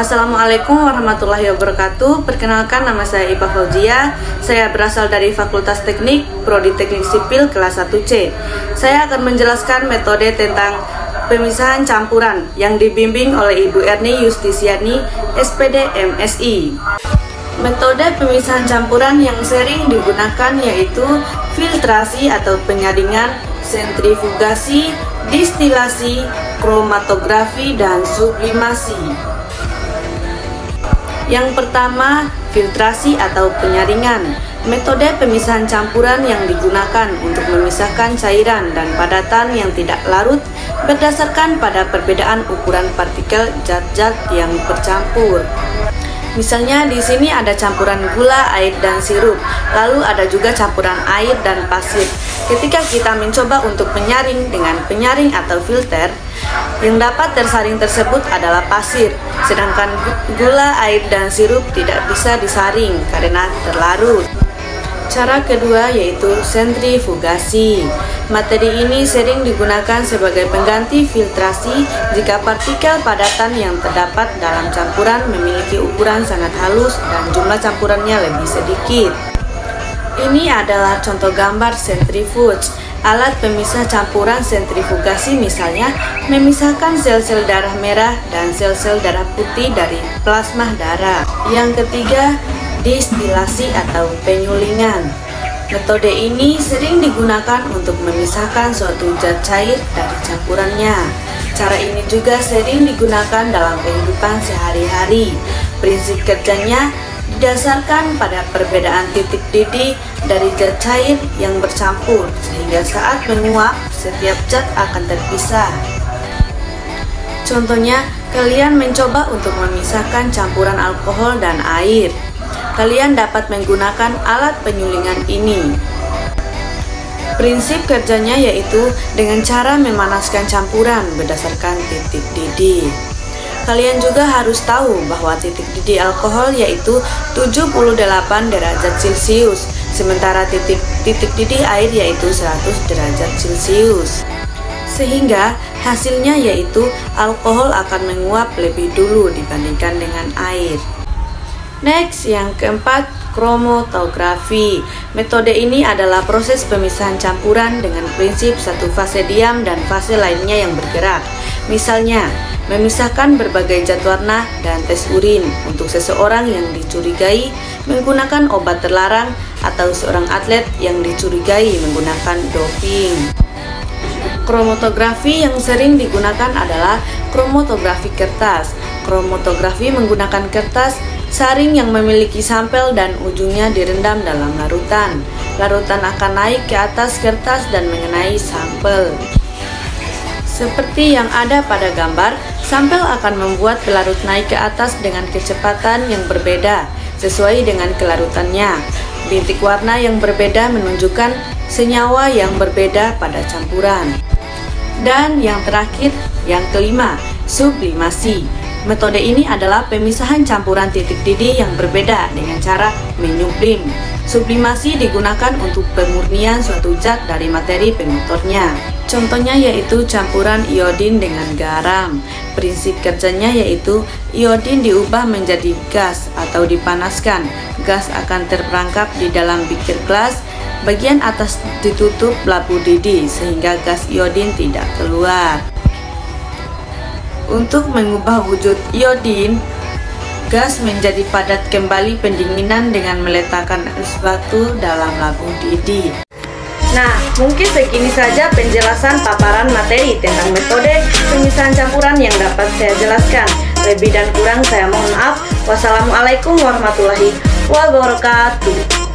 Assalamualaikum warahmatullahi wabarakatuh. Perkenalkan, nama saya Ipa Fauzia. Saya berasal dari Fakultas Teknik, Prodi Teknik Sipil kelas 1C. Saya akan menjelaskan metode tentang pemisahan campuran yang dibimbing oleh Ibu Erni Yustisiani, SPD MSI. Metode pemisahan campuran yang sering digunakan yaitu filtrasi atau penyaringan, sentrifugasi, distilasi, kromatografi, dan sublimasi. Yang pertama, filtrasi atau penyaringan. Metode pemisahan campuran yang digunakan untuk memisahkan cairan dan padatan yang tidak larut berdasarkan pada perbedaan ukuran partikel zat-zat yang bercampur. Misalnya di sini ada campuran gula, air, dan sirup. Lalu ada juga campuran air dan pasir. Ketika kita mencoba untuk menyaring dengan penyaring atau filter, yang dapat tersaring tersebut adalah pasir, sedangkan gula, air, dan sirup tidak bisa disaring karena terlarut. Cara kedua yaitu sentrifugasi. Materi ini sering digunakan sebagai pengganti filtrasi jika partikel padatan yang terdapat dalam campuran memiliki ukuran sangat halus dan jumlah campurannya lebih sedikit. Ini adalah contoh gambar sentrifuge. Alat pemisah campuran sentrifugasi misalnya memisahkan sel-sel darah merah dan sel-sel darah putih dari plasma darah. Yang ketiga, distilasi atau penyulingan. Metode ini sering digunakan untuk memisahkan suatu zat cair dari campurannya. Cara ini juga sering digunakan dalam kehidupan sehari-hari. Prinsip kerjanya didasarkan pada perbedaan titik didih dari zat cair yang bercampur, sehingga saat menguap, setiap zat akan terpisah. Contohnya, kalian mencoba untuk memisahkan campuran alkohol dan air. Kalian dapat menggunakan alat penyulingan ini. Prinsip kerjanya yaitu dengan cara memanaskan campuran berdasarkan titik didih. Kalian juga harus tahu bahwa titik didih alkohol yaitu 78 derajat Celcius, sementara titik didih air yaitu 100 derajat Celcius. Sehingga hasilnya yaitu alkohol akan menguap lebih dulu dibandingkan dengan air. Next, yang keempat, kromatografi. Metode ini adalah proses pemisahan campuran dengan prinsip satu fase diam dan fase lainnya yang bergerak. Misalnya, memisahkan berbagai zat warna dan tes urin untuk seseorang yang dicurigai menggunakan obat terlarang atau seorang atlet yang dicurigai menggunakan doping. Kromatografi yang sering digunakan adalah kromatografi kertas. Kromatografi menggunakan kertas saring yang memiliki sampel dan ujungnya direndam dalam larutan. Larutan akan naik ke atas kertas dan mengenai sampel. Seperti yang ada pada gambar, sampel akan membuat pelarut naik ke atas dengan kecepatan yang berbeda sesuai dengan kelarutannya. Bintik warna yang berbeda menunjukkan senyawa yang berbeda pada campuran. Dan yang terakhir, yang kelima, sublimasi. Metode ini adalah pemisahan campuran titik didih yang berbeda dengan cara menyublim. Sublimasi digunakan untuk pemurnian suatu zat dari materi pemotornya. Contohnya yaitu campuran iodin dengan garam. Prinsip kerjanya yaitu iodin diubah menjadi gas atau dipanaskan. Gas akan terperangkap di dalam beaker gelas. Bagian atas ditutup labu didih sehingga gas iodin tidak keluar. Untuk mengubah wujud iodin, gas menjadi padat kembali pendinginan dengan meletakkan es batu dalam labu didih. Nah, mungkin segini saja penjelasan paparan materi tentang metode pemisahan campuran yang dapat saya jelaskan. Lebih dan kurang saya mohon maaf. Wassalamualaikum warahmatullahi wabarakatuh.